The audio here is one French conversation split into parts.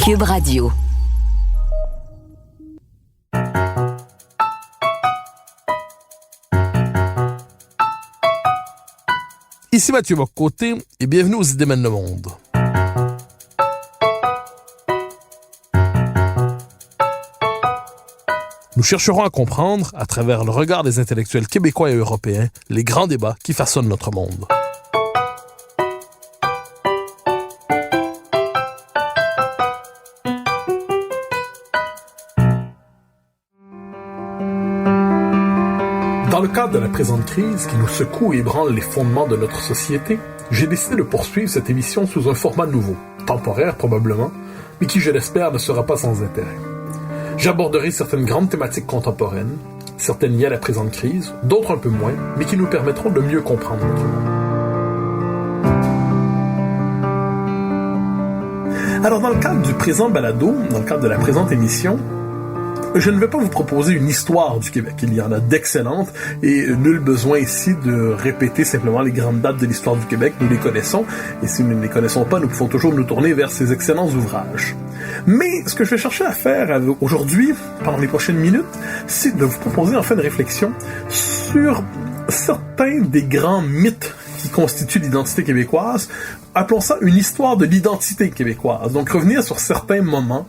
Cube Radio. Ici Mathieu Bock-Côté et bienvenue aux Idées mènent le monde. Nous chercherons à comprendre, à travers le regard des intellectuels québécois et européens, les grands débats qui façonnent notre monde. Dans le cadre de la présente crise qui nous secoue et ébranle les fondements de notre société, j'ai décidé de poursuivre cette émission sous un format nouveau, temporaire probablement, mais qui, je l'espère, ne sera pas sans intérêt. J'aborderai certaines grandes thématiques contemporaines, certaines liées à la présente crise, d'autres un peu moins, mais qui nous permettront de mieux comprendre notre monde. Alors, dans le cadre du présent balado, dans le cadre de la présente émission, je ne vais pas vous proposer une histoire du Québec. Il y en a d'excellentes et nul besoin ici de répéter simplement les grandes dates de l'histoire du Québec. Nous les connaissons et si nous ne les connaissons pas, nous pouvons toujours nous tourner vers ces excellents ouvrages. Mais ce que je vais chercher à faire aujourd'hui, pendant les prochaines minutes, c'est de vous proposer en fait une réflexion sur certains des grands mythes qui constituent l'identité québécoise. Appelons ça une histoire de l'identité québécoise. Donc revenir sur certains moments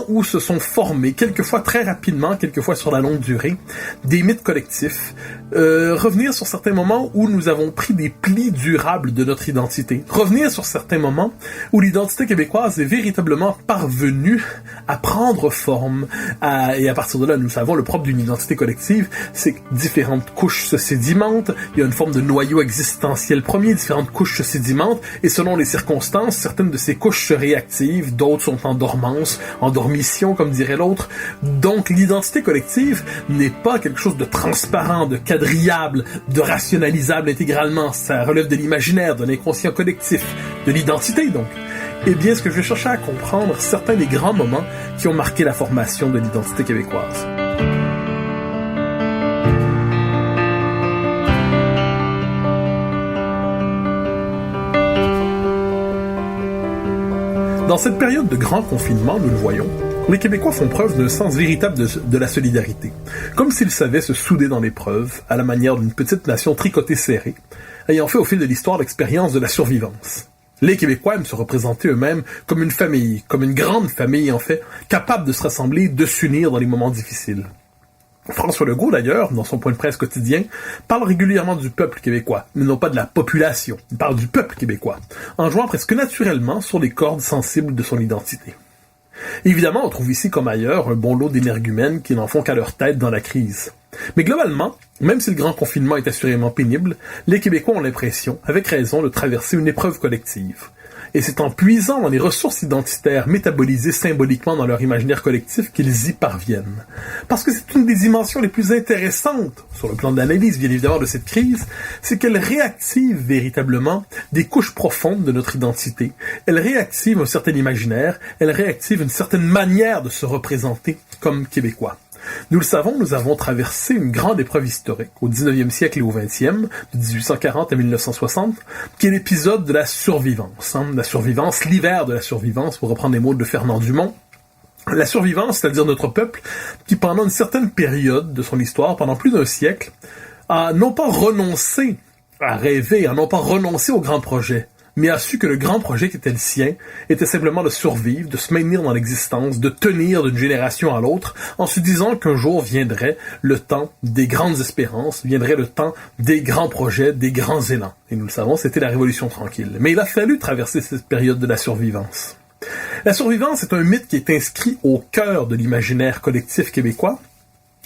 où se sont formés, quelquefois très rapidement, quelquefois sur la longue durée, des mythes collectifs. Revenir sur certains moments où nous avons pris des plis durables de notre identité. Revenir sur certains moments où l'identité québécoise est véritablement parvenue à prendre forme. Et à partir de là, nous savons, le propre d'une identité collective, c'est que différentes couches se sédimentent. Il y a une forme de noyau existentiel premier, différentes couches se sédimentent. Et selon les circonstances, certaines de ces couches se réactivent, d'autres sont en dormance, en dormition, comme dirait l'autre. Donc, l'identité collective n'est pas quelque chose de transparent, de quadrillable, de rationalisable intégralement. Ça relève de l'imaginaire, de l'inconscient collectif, de l'identité, donc. Eh bien, ce que je vais chercher à comprendre, certains des grands moments qui ont marqué la formation de l'identité québécoise. Dans cette période de grand confinement, nous le voyons, les Québécois font preuve d'un sens véritable de la solidarité, comme s'ils savaient se souder dans l'épreuve, à la manière d'une petite nation tricotée serrée, ayant fait au fil de l'histoire l'expérience de la survivance. Les Québécois aiment se représenter eux-mêmes comme une famille, comme une grande famille en fait, capable de se rassembler, de s'unir dans les moments difficiles. François Legault, d'ailleurs, dans son point de presse quotidien, parle régulièrement du peuple québécois, mais non pas de la population. Il parle du peuple québécois, en jouant presque naturellement sur les cordes sensibles de son identité. Évidemment, on trouve ici comme ailleurs un bon lot d'énergumènes qui n'en font qu'à leur tête dans la crise. Mais globalement, même si le grand confinement est assurément pénible, les Québécois ont l'impression, avec raison, de traverser une épreuve collective. Et c'est en puisant dans les ressources identitaires métabolisées symboliquement dans leur imaginaire collectif qu'ils y parviennent. Parce que c'est une des dimensions les plus intéressantes, sur le plan de l'analyse bien évidemment de cette crise, c'est qu'elle réactive véritablement des couches profondes de notre identité. Elle réactive un certain imaginaire, elle réactive une certaine manière de se représenter comme Québécois. Nous le savons, nous avons traversé une grande épreuve historique au 19e siècle et au 20e, de 1840 à 1960, qui est l'épisode de la survivance. La survivance, l'hiver de la survivance, pour reprendre les mots de Fernand Dumont. La survivance, c'est-à-dire notre peuple, qui pendant une certaine période de son histoire, pendant plus d'un siècle, a non pas renoncé à rêver, a non pas renoncé au grand projet, mais a su que le grand projet qui était le sien était simplement de survivre, de se maintenir dans l'existence, de tenir d'une génération à l'autre, en se disant qu'un jour viendrait le temps des grandes espérances, viendrait le temps des grands projets, des grands élans. Et nous le savons, c'était la Révolution tranquille. Mais il a fallu traverser cette période de la survivance. La survivance est un mythe qui est inscrit au cœur de l'imaginaire collectif québécois.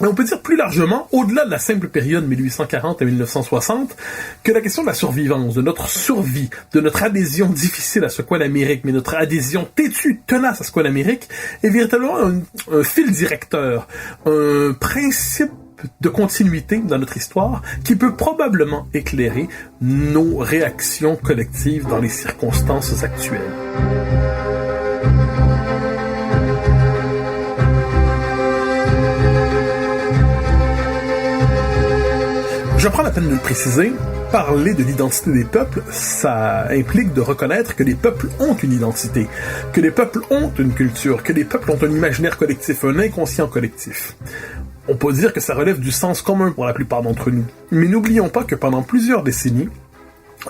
Et on peut dire plus largement, au-delà de la simple période 1840 à 1960, que la question de la survivance, de notre survie, de notre adhésion difficile à ce qu'est l'Amérique, mais notre adhésion têtue, tenace à ce qu'est l'Amérique, est véritablement un fil directeur, un principe de continuité dans notre histoire qui peut probablement éclairer nos réactions collectives dans les circonstances actuelles. Je prends la peine de le préciser, parler de l'identité des peuples, ça implique de reconnaître que les peuples ont une identité, que les peuples ont une culture, que les peuples ont un imaginaire collectif, un inconscient collectif. On peut dire que ça relève du sens commun pour la plupart d'entre nous. Mais n'oublions pas que pendant plusieurs décennies,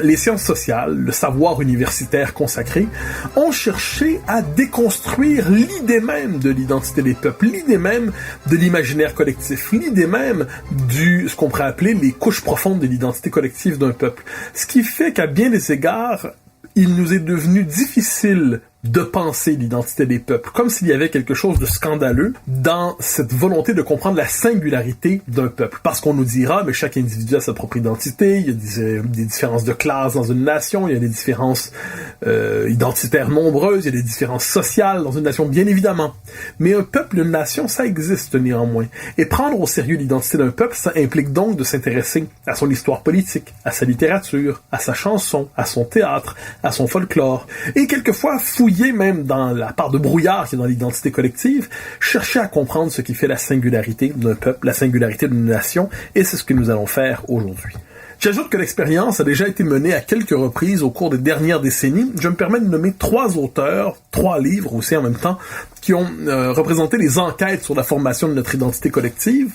les sciences sociales, le savoir universitaire consacré, ont cherché à déconstruire l'idée même de l'identité des peuples, l'idée même de l'imaginaire collectif, l'idée même ce qu'on pourrait appeler les couches profondes de l'identité collective d'un peuple. Ce qui fait qu'à bien des égards, il nous est devenu difficile de penser l'identité des peuples, comme s'il y avait quelque chose de scandaleux dans cette volonté de comprendre la singularité d'un peuple. Parce qu'on nous dira, mais chaque individu a sa propre identité, il y a des différences de classe dans une nation, il y a des différences identitaires nombreuses, il y a des différences sociales dans une nation, bien évidemment. Mais un peuple, une nation, ça existe néanmoins. Et prendre au sérieux l'identité d'un peuple, ça implique donc de s'intéresser à son histoire politique, à sa littérature, à sa chanson, à son théâtre, à son folklore, et quelquefois fouiller même dans la part de brouillard qui est dans l'identité collective, chercher à comprendre ce qui fait la singularité d'un peuple, la singularité d'une nation, et c'est ce que nous allons faire aujourd'hui. J'ajoute que l'expérience a déjà été menée à quelques reprises au cours des dernières décennies. Je me permets de nommer 3 auteurs, 3 livres aussi en même temps, qui ont représenté les enquêtes sur la formation de notre identité collective.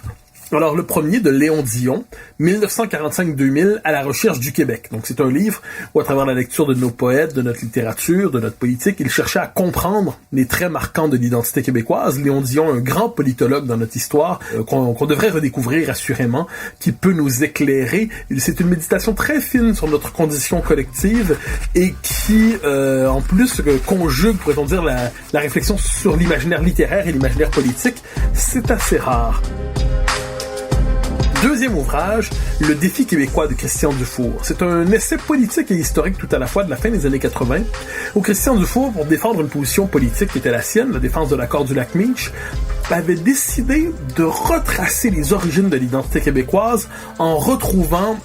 Alors, le premier de Léon Dion, 1945-2000, à la recherche du Québec. Donc, c'est un livre où, à travers la lecture de nos poètes, de notre littérature, de notre politique, il cherchait à comprendre les traits marquants de l'identité québécoise. Léon Dion, un grand politologue dans notre histoire, qu'on devrait redécouvrir assurément, qui peut nous éclairer. C'est une méditation très fine sur notre condition collective et qui, en plus, conjugue, pourrait-on dire, la réflexion sur l'imaginaire littéraire et l'imaginaire politique. C'est assez rare. Deuxième ouvrage, Le défi québécois de Christian Dufour. C'est un essai politique et historique tout à la fois de la fin des années 80, où Christian Dufour, pour défendre une position politique qui était la sienne, la défense de l'accord du lac Meech, avait décidé de retracer les origines de l'identité québécoise en retrouvant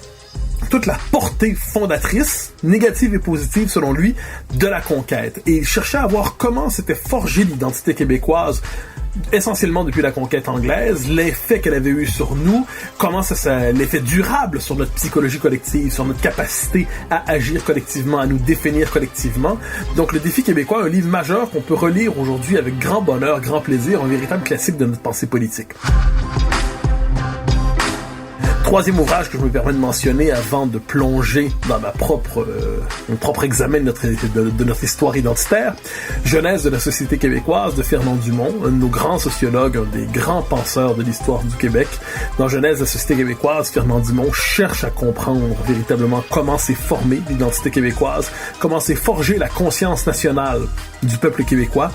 toute la portée fondatrice, négative et positive selon lui, de la conquête. Et il cherchait à voir comment s'était forgée l'identité québécoise, essentiellement depuis la conquête anglaise, l'effet qu'elle avait eu sur nous, comment l'effet durable sur notre psychologie collective, sur notre capacité à agir collectivement, à nous définir collectivement. Donc, Le défi québécois, un livre majeur qu'on peut relire aujourd'hui avec grand bonheur, grand plaisir, un véritable classique de notre pensée politique. Troisième ouvrage que je me permets de mentionner avant de plonger dans mon propre examen de notre histoire identitaire, Genèse de la société québécoise de Fernand Dumont, un de nos grands sociologues, un des grands penseurs de l'histoire du Québec. Dans Genèse de la société québécoise, Fernand Dumont cherche à comprendre véritablement comment s'est formée l'identité québécoise, comment s'est forgée la conscience nationale du peuple québécois.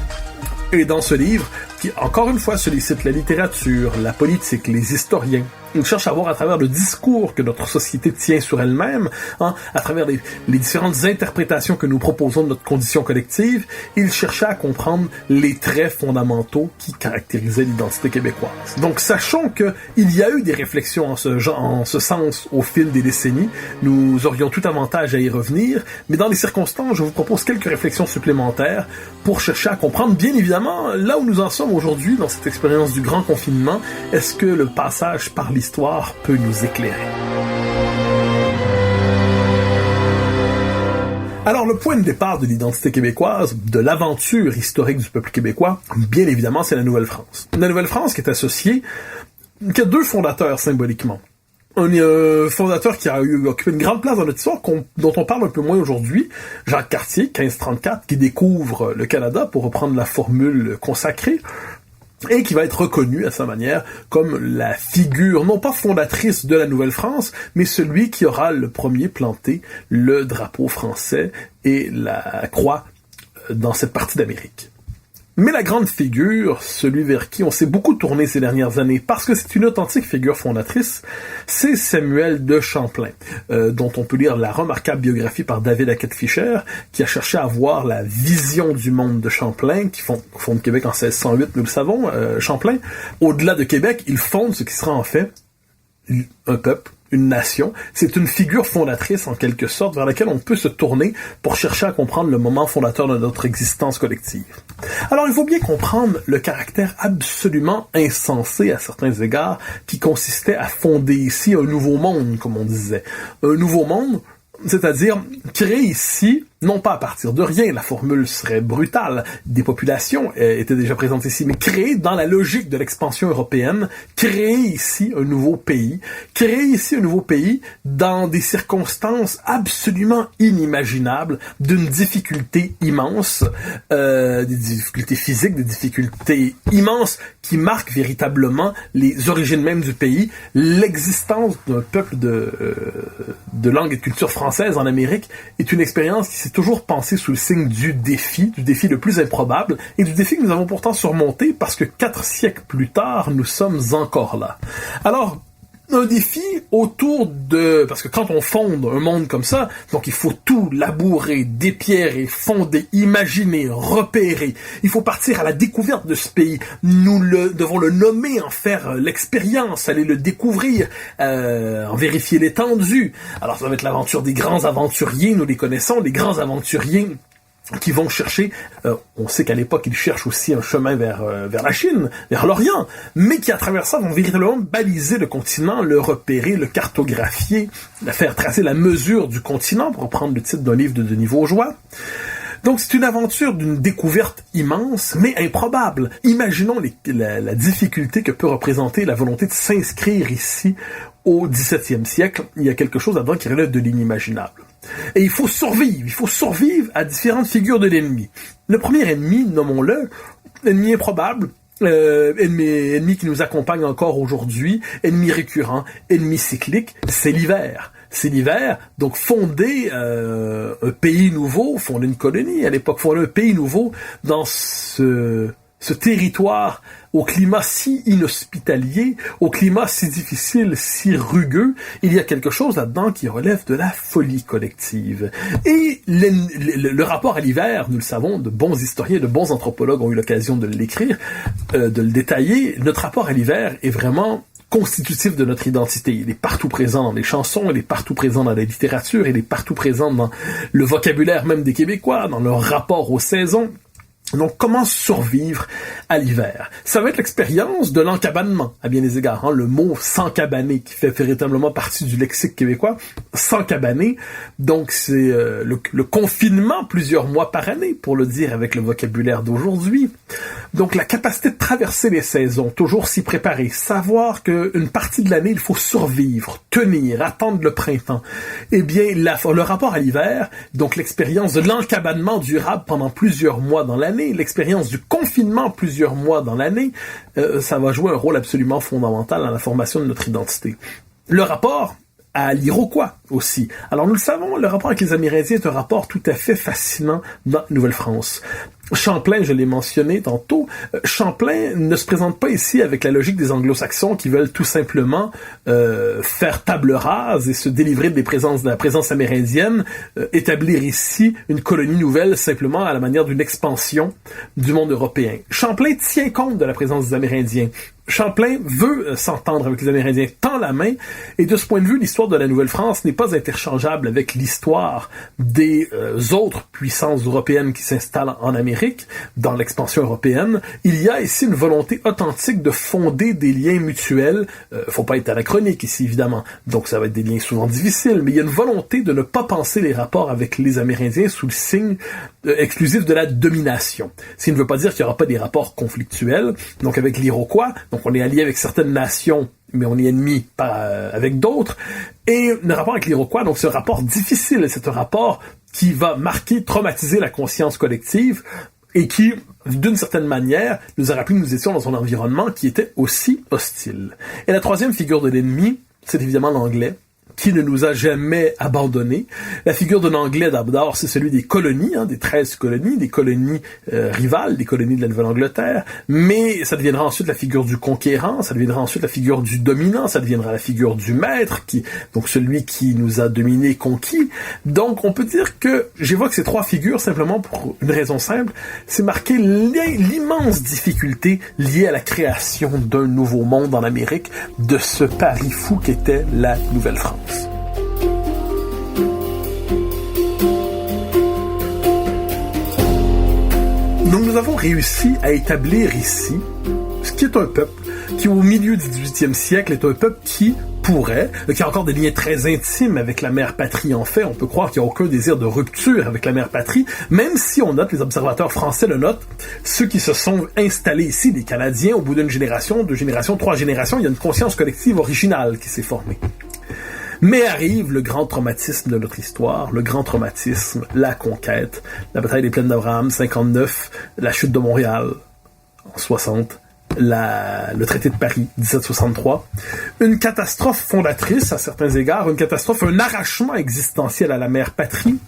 Et dans ce livre, qui encore une fois sollicite la littérature, la politique, les historiens, il cherche à voir à travers le discours que notre société tient sur elle-même, à travers les différentes interprétations que nous proposons de notre condition collective, il cherchait à comprendre les traits fondamentaux qui caractérisaient l'identité québécoise. Donc, sachons qu'il y a eu des réflexions en ce sens au fil des décennies, nous aurions tout avantage à y revenir, mais dans les circonstances, je vous propose quelques réflexions supplémentaires pour chercher à comprendre, bien évidemment, là où nous en sommes aujourd'hui dans cette expérience du grand confinement. Est-ce que le passage par l'histoire peut nous éclairer? Alors, le point de départ de l'identité québécoise, de l'aventure historique du peuple québécois, bien évidemment, c'est la Nouvelle-France. La Nouvelle-France qui est associée, qui a 2 fondateurs symboliquement. Un fondateur qui a occupé une grande place dans notre histoire, dont on parle un peu moins aujourd'hui, Jacques Cartier, 1534, qui découvre le Canada, pour reprendre la formule consacrée, et qui va être reconnu à sa manière comme la figure, non pas fondatrice de la Nouvelle-France, mais celui qui aura le premier planté le drapeau français et la croix dans cette partie d'Amérique. Mais la grande figure, celui vers qui on s'est beaucoup tourné ces dernières années, parce que c'est une authentique figure fondatrice, c'est Samuel de Champlain, dont on peut lire la remarquable biographie par David Hackett-Fischer, qui a cherché à voir la vision du monde de Champlain, qui fonde Québec en 1608, nous le savons, Champlain. Au-delà de Québec, il fonde ce qui sera en fait un peuple une nation, c'est une figure fondatrice en quelque sorte vers laquelle on peut se tourner pour chercher à comprendre le moment fondateur de notre existence collective. Alors il faut bien comprendre le caractère absolument insensé à certains égards qui consistait à fonder ici un nouveau monde, comme on disait. Un nouveau monde, c'est-à-dire créer ici, non pas à partir de rien, la formule serait brutale, des populations étaient déjà présentes ici, mais créer dans la logique de l'expansion européenne, créer ici un nouveau pays dans des circonstances absolument inimaginables, d'une difficulté immense, des difficultés physiques, des difficultés immenses qui marquent véritablement les origines mêmes du pays, l'existence d'un peuple de langue et de culture française en Amérique est une expérience qui s'est toujours pensée sous le signe du défi le plus improbable, et du défi que nous avons pourtant surmonté parce que 4 siècles plus tard, nous sommes encore là. Alors, un défi parce que quand on fonde un monde comme ça, donc il faut tout labourer, dépierrer, fonder, imaginer, repérer. Il faut partir à la découverte de ce pays. Nous devons le nommer, en faire l'expérience, aller le découvrir, en vérifier l'étendue. Alors ça va être l'aventure des grands aventuriers, nous les connaissons, les grands aventuriers qui vont chercher, on sait qu'à l'époque ils cherchent aussi un chemin vers la Chine, vers l'Orient, mais qui à travers ça vont véritablement baliser le continent, le repérer, le cartographier, faire tracer la mesure du continent, pour reprendre le titre d'un livre de Denis Vaugeois. Donc c'est une aventure d'une découverte immense, mais improbable. Imaginons la difficulté que peut représenter la volonté de s'inscrire ici au XVIIe siècle. Il y a quelque chose là-dedans qui relève de l'inimaginable. Et il faut survivre à différentes figures de l'ennemi. Le premier ennemi, nommons-le, ennemi improbable, ennemi qui nous accompagne encore aujourd'hui, ennemi récurrent, ennemi cyclique, c'est l'hiver. C'est l'hiver, donc fonder un pays nouveau, fonder une colonie à l'époque, fonder un pays nouveau dans ce territoire au climat si inhospitalier, au climat si difficile, si rugueux, il y a quelque chose là-dedans qui relève de la folie collective. Et le rapport à l'hiver, nous le savons, de bons historiens, de bons anthropologues ont eu l'occasion de l'écrire, de le détailler. Notre rapport à l'hiver est vraiment constitutif de notre identité. Il est partout présent dans les chansons, il est partout présent dans la littérature, il est partout présent dans le vocabulaire même des Québécois, dans leur rapport aux saisons. Donc, comment survivre à l'hiver? Ça va être l'expérience de l'encabanement, à bien des égards. Hein? Le mot « s'encabaner » qui fait véritablement partie du lexique québécois. S'encabaner, donc c'est le confinement plusieurs mois par année, pour le dire avec le vocabulaire d'aujourd'hui. Donc, la capacité de traverser les saisons, toujours s'y préparer, savoir qu'une partie de l'année, il faut survivre, tenir, attendre le printemps. Eh bien, le rapport à l'hiver, donc l'expérience de l'encabanement durable pendant plusieurs mois dans l'année, l'expérience du confinement plusieurs mois dans l'année, ça va jouer un rôle absolument fondamental dans la formation de notre identité. Le rapport à l'Iroquois aussi. Alors nous le savons, le rapport avec les Amérindiens est un rapport tout à fait fascinant dans Nouvelle-France. Champlain, je l'ai mentionné tantôt, Champlain ne se présente pas ici avec la logique des anglo-saxons qui veulent tout simplement faire table rase et se délivrer de la présence amérindienne, établir ici une colonie nouvelle simplement à la manière d'une expansion du monde européen. Champlain tient compte de la présence des Amérindiens. Champlain veut s'entendre avec les Amérindiens, tend la main, et de ce point de vue, l'histoire de la Nouvelle-France n'est pas interchangeable avec l'histoire des autres puissances européennes qui s'installent en Amérique, dans l'expansion européenne. Il y a ici une volonté authentique de fonder des liens mutuels. Faut pas être anachronique ici, évidemment, donc ça va être des liens souvent difficiles, mais il y a une volonté de ne pas penser les rapports avec les Amérindiens sous le signe exclusif de la domination. Ce qui ne veut pas dire qu'il n'y aura pas des rapports conflictuels, donc avec l'Iroquois, donc on est allié avec certaines nations, mais on est ennemi avec d'autres. Et le rapport avec l'Iroquois, donc c'est un rapport difficile, c'est un rapport qui va marquer, traumatiser la conscience collective et qui, d'une certaine manière, nous a rappelé que nous étions dans un environnement qui était aussi hostile. Et la troisième figure de l'ennemi, c'est évidemment l'anglais. qui ne nous a jamais abandonnés. La figure d'un Anglais, d'abord, c'est celui des colonies, des 13 colonies, des colonies rivales, des colonies de la Nouvelle-Angleterre, mais ça deviendra ensuite la figure du conquérant, ça deviendra ensuite la figure du dominant, ça deviendra la figure du maître, donc celui qui nous a dominés, conquis. Donc, on peut dire que j'évoque ces trois figures simplement pour une raison simple, c'est marquer l'immense difficulté liée à la création d'un nouveau monde en Amérique, de ce pari fou qu'était la Nouvelle-France. Donc nous avons réussi à établir ici ce qui est un peuple qui, au milieu du 18e siècle, est un peuple qui a encore des liens très intimes avec la mère patrie. En fait, on peut croire qu'il n'y a aucun désir de rupture avec la mère patrie, même si on note, les observateurs français le notent, ceux qui se sont installés ici, les Canadiens, au bout d'une génération, 2 générations, 3 générations, il y a une conscience collective originale qui s'est formée. Mais arrive le grand traumatisme de notre histoire, le grand traumatisme, la conquête, la bataille des Plaines d'Abraham, 59, la chute de Montréal, en 60, le traité de Paris, 1763, une catastrophe fondatrice à certains égards, une catastrophe, un arrachement existentiel à la mère patrie,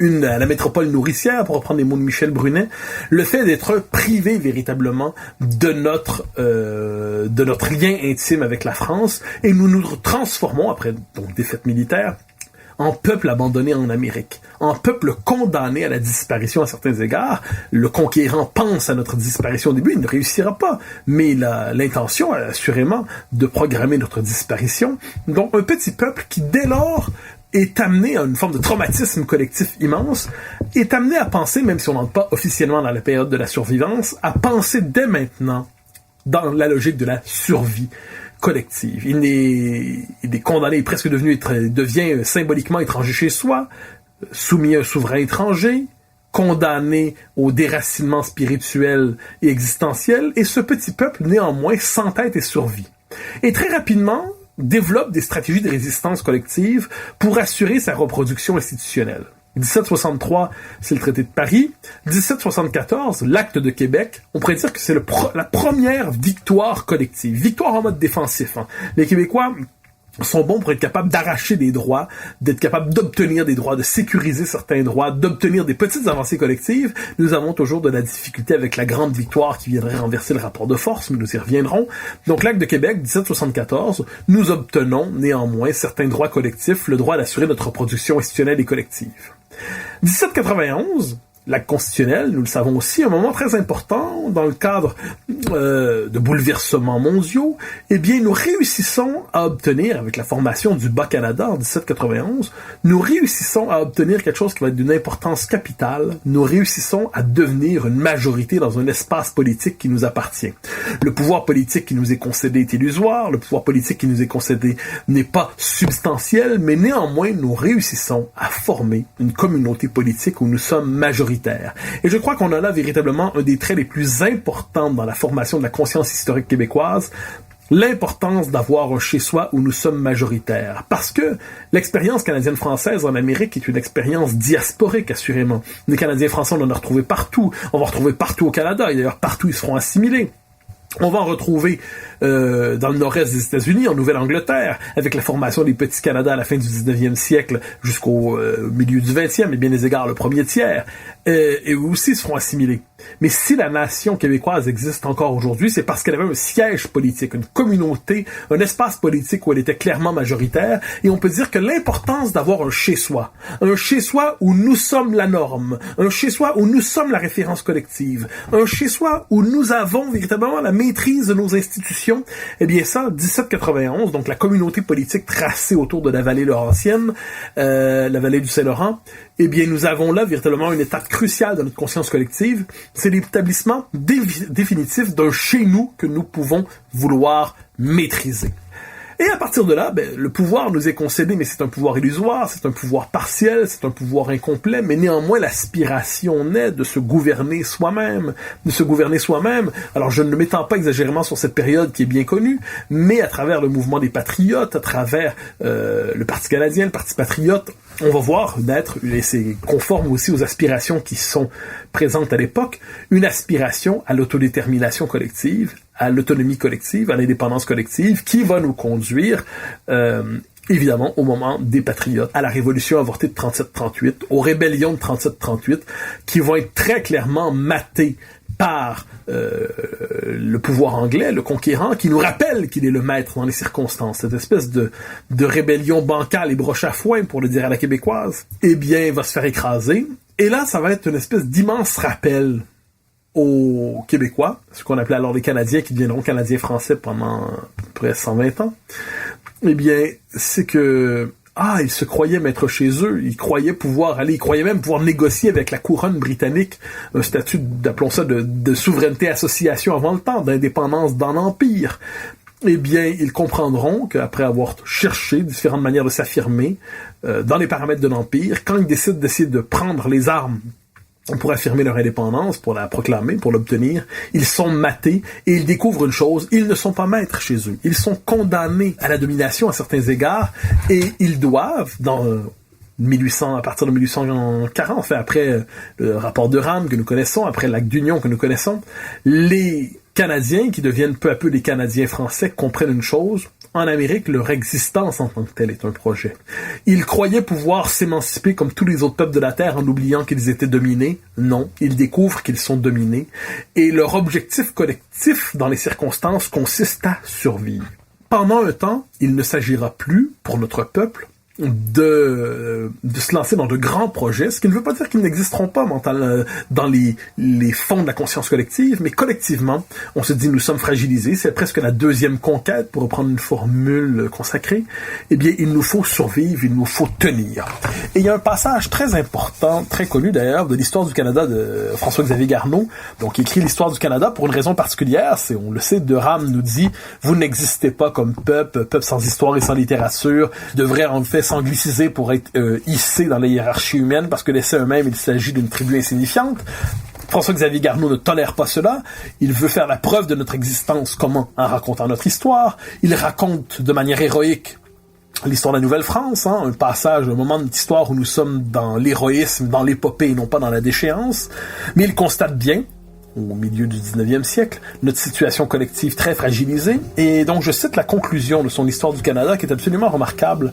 à la métropole nourricière, pour reprendre les mots de Michel Brunet, le fait d'être privé véritablement de notre lien intime avec la France, et nous nous transformons, après donc défaite militaire, en peuple abandonné en Amérique, en peuple condamné à la disparition à certains égards. Le conquérant pense à notre disparition au début, il ne réussira pas, mais il a l'intention, assurément, de programmer notre disparition. Donc un petit peuple qui, dès lors, est amené à une forme de traumatisme collectif immense, est amené à penser, même si on n'entre pas officiellement dans la période de la survivance, à penser dès maintenant dans la logique de la survie collective. Il est condamné, il est presque devient symboliquement étranger chez soi, soumis à un souverain étranger, condamné au déracinement spirituel et existentiel, et ce petit peuple, néanmoins, s'entête et survit. Et très rapidement, développe des stratégies de résistance collective pour assurer sa reproduction institutionnelle. 1763, c'est le traité de Paris. 1774, l'acte de Québec. On pourrait dire que c'est la première victoire collective. Victoire en mode défensif. Les Québécois sont bons pour être capables d'arracher des droits, d'être capables d'obtenir des droits, de sécuriser certains droits, d'obtenir des petites avancées collectives. Nous avons toujours de la difficulté avec la grande victoire qui viendrait renverser le rapport de force, mais nous y reviendrons. Donc l'acte de Québec, 1774, nous obtenons néanmoins certains droits collectifs, le droit d'assurer notre reproduction institutionnelle et collective. 1791, l'acte constitutionnel, nous le savons aussi, un moment très important dans le cadre de bouleversements mondiaux, eh bien, nous réussissons à obtenir, avec la formation du Bas-Canada en 1791, nous réussissons à obtenir quelque chose qui va être d'une importance capitale. Nous réussissons à devenir une majorité dans un espace politique qui nous appartient. Le pouvoir politique qui nous est concédé est illusoire, le pouvoir politique qui nous est concédé n'est pas substantiel, mais néanmoins, nous réussissons à former une communauté politique où nous sommes majoritaires. Et je crois qu'on a là véritablement un des traits les plus importants dans la formation de la conscience historique québécoise, l'importance d'avoir un chez-soi où nous sommes majoritaires. Parce que l'expérience canadienne-française en Amérique est une expérience diasporique, assurément. Les Canadiens français, on en a retrouvé partout. On va retrouver partout au Canada, et d'ailleurs partout ils seront assimilés. On va en retrouver dans le nord-est des États-Unis, en Nouvelle-Angleterre, avec la formation des petits Canada à la fin du 19e siècle jusqu'au milieu du 20e, et bien des égards le premier tiers, et eux aussi seront assimilés. Mais si la nation québécoise existe encore aujourd'hui, c'est parce qu'elle avait un siège politique, une communauté, un espace politique où elle était clairement majoritaire, et on peut dire que l'importance d'avoir un chez-soi où nous sommes la norme, un chez-soi où nous sommes la référence collective, un chez-soi où nous avons véritablement la maîtrise de nos institutions, eh bien ça, 1791, donc la communauté politique tracée autour de la vallée laurentienne, la vallée du Saint-Laurent, eh bien nous avons là véritablement une étape cruciale de notre conscience collective, c'est l'établissement définitif d'un chez-nous que nous pouvons vouloir maîtriser. Et à partir de là, le pouvoir nous est concédé, mais c'est un pouvoir illusoire, c'est un pouvoir partiel, c'est un pouvoir incomplet, mais néanmoins l'aspiration naît de se gouverner soi-même, Alors je ne m'étends pas exagérément sur cette période qui est bien connue, mais à travers le mouvement des patriotes, à travers le Parti canadien, le Parti patriote, on va voir naître, et c'est conforme aussi aux aspirations qui sont présentes à l'époque, une aspiration à l'autodétermination collective, à l'autonomie collective, à l'indépendance collective, qui va nous conduire évidemment au moment des Patriotes, à la révolution avortée de 37-38, aux rébellions de 37-38, qui vont être très clairement matées par le pouvoir anglais, le conquérant, qui nous rappelle qu'il est le maître dans les circonstances. Cette espèce de rébellion bancale et broche à foin, pour le dire à la québécoise, eh bien, va se faire écraser. Et là, ça va être une espèce d'immense rappel aux Québécois, ce qu'on appelait alors les Canadiens, qui deviendront Canadiens français pendant à peu près 120 ans. Eh bien, c'est que ils se croyaient maîtres chez eux, ils croyaient même pouvoir négocier avec la couronne britannique un statut, appelons ça, de souveraineté association avant le temps, d'indépendance dans l'Empire. Eh bien, ils comprendront qu'après avoir cherché différentes manières de s'affirmer dans les paramètres de l'Empire, quand ils décident d'essayer de prendre les armes pour affirmer leur indépendance, pour la proclamer, pour l'obtenir, ils sont matés et ils découvrent une chose, ils ne sont pas maîtres chez eux. Ils sont condamnés à la domination à certains égards et ils doivent, à partir de 1840, enfin après le rapport de Rame que nous connaissons, après l'acte d'union que nous connaissons, les Canadiens qui deviennent peu à peu des Canadiens français comprennent une chose. En Amérique, leur existence en tant que telle est un projet. Ils croyaient pouvoir s'émanciper comme tous les autres peuples de la Terre en oubliant qu'ils étaient dominés. Non, ils découvrent qu'ils sont dominés. Et leur objectif collectif dans les circonstances consiste à survivre. Pendant un temps, il ne s'agira plus, pour notre peuple, de se lancer dans de grands projets, ce qui ne veut pas dire qu'ils n'existeront pas dans les fonds de la conscience collective, mais collectivement, on se dit nous sommes fragilisés, c'est presque la deuxième conquête, pour reprendre une formule consacrée, eh bien, il nous faut survivre, il nous faut tenir. Et il y a un passage très important, très connu d'ailleurs, de l'histoire du Canada de François-Xavier Garneau, donc qui écrit l'histoire du Canada pour une raison particulière, c'est, on le sait, de Rame nous dit, vous n'existez pas comme peuple sans histoire et sans littérature, devrait en fait s'angliciser pour être hissé dans la hiérarchie humaine, parce que laissé eux-mêmes, il s'agit d'une tribu insignifiante. François-Xavier Garneau ne tolère pas cela. Il veut faire la preuve de notre existence. Comment? En racontant notre histoire. Il raconte de manière héroïque l'histoire de la Nouvelle-France, un passage, un moment de l'histoire où nous sommes dans l'héroïsme, dans l'épopée et non pas dans la déchéance. Mais il constate bien, au milieu du 19e siècle, notre situation collective très fragilisée. Et donc, je cite la conclusion de son Histoire du Canada, qui est absolument remarquable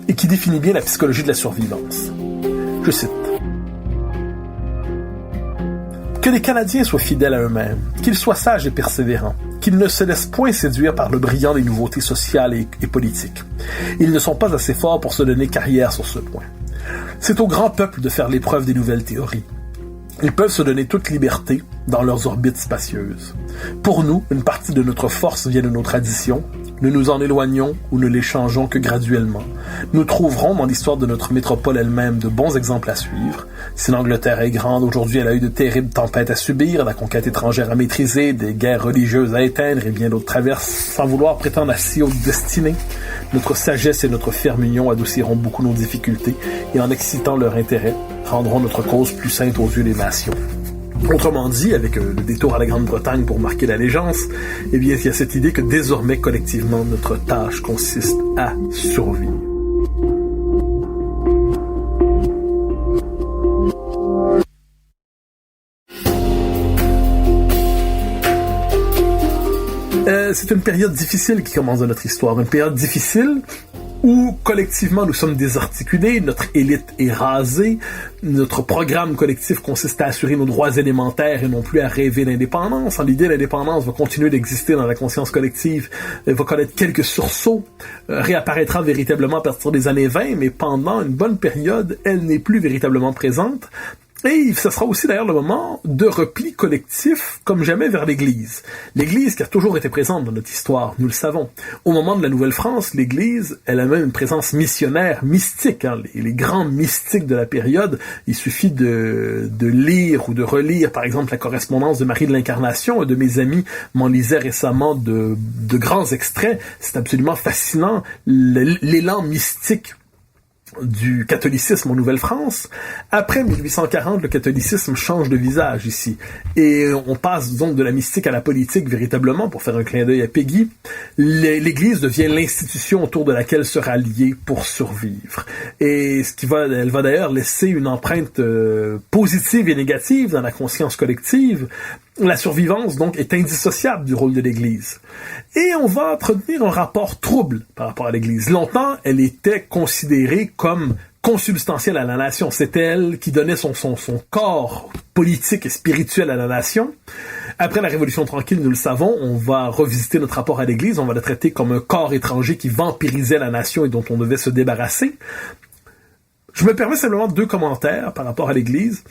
et qui définit bien la psychologie de la survivance. Je cite. Que les Canadiens soient fidèles à eux-mêmes, qu'ils soient sages et persévérants, qu'ils ne se laissent point séduire par le brillant des nouveautés sociales et politiques. Ils ne sont pas assez forts pour se donner carrière sur ce point. C'est au grand peuple de faire l'épreuve des nouvelles théories. Ils peuvent se donner toute liberté dans leurs orbites spacieuses. Pour nous, une partie de notre force vient de nos traditions. Nous nous en éloignons ou ne les changeons que graduellement. Nous trouverons dans l'histoire de notre métropole elle-même de bons exemples à suivre. Si l'Angleterre est grande, aujourd'hui elle a eu de terribles tempêtes à subir, la conquête étrangère à maîtriser, des guerres religieuses à éteindre et bien d'autres traverses, sans vouloir prétendre à si haute destinée. Notre sagesse et notre ferme union adouciront beaucoup nos difficultés et en excitant leur intérêt, rendront notre cause plus sainte aux yeux des nations. Autrement dit, avec le détour à la Grande-Bretagne pour marquer l'allégeance, eh bien, il y a cette idée que désormais, collectivement, notre tâche consiste à survivre. C'est une période difficile qui commence dans notre histoire, une période difficile où collectivement nous sommes désarticulés, notre élite est rasée, notre programme collectif consiste à assurer nos droits élémentaires et non plus à rêver d'indépendance. En l'idée, l'indépendance va continuer d'exister dans la conscience collective, elle va connaître quelques sursauts, réapparaîtra véritablement à partir des années 20, mais pendant une bonne période, elle n'est plus véritablement présente. Et ce sera aussi d'ailleurs le moment de repli collectif comme jamais vers l'Église. L'Église qui a toujours été présente dans notre histoire, nous le savons. Au moment de la Nouvelle-France, l'Église, elle a même une présence missionnaire, mystique. Les grands mystiques de la période, il suffit de lire ou de relire par exemple la correspondance de Marie de l'Incarnation. Un de mes amis m'en lisait récemment de grands extraits. C'est absolument fascinant, l'élan mystique du catholicisme en Nouvelle-France. Après 1840, le catholicisme change de visage ici. Et on passe donc de la mystique à la politique véritablement, pour faire un clin d'œil à Peggy. L'Église devient l'institution autour de laquelle se rallier pour survivre. Et elle va d'ailleurs laisser une empreinte positive et négative dans la conscience collective. La survivance, donc, est indissociable du rôle de l'Église. Et on va entretenir un rapport trouble par rapport à l'Église. Longtemps, elle était considérée comme consubstantielle à la nation. C'était elle qui donnait son corps politique et spirituel à la nation. Après la Révolution tranquille, nous le savons, on va revisiter notre rapport à l'Église, on va la traiter comme un corps étranger qui vampirisait la nation et dont on devait se débarrasser. Je me permets simplement 2 commentaires par rapport à l'Église.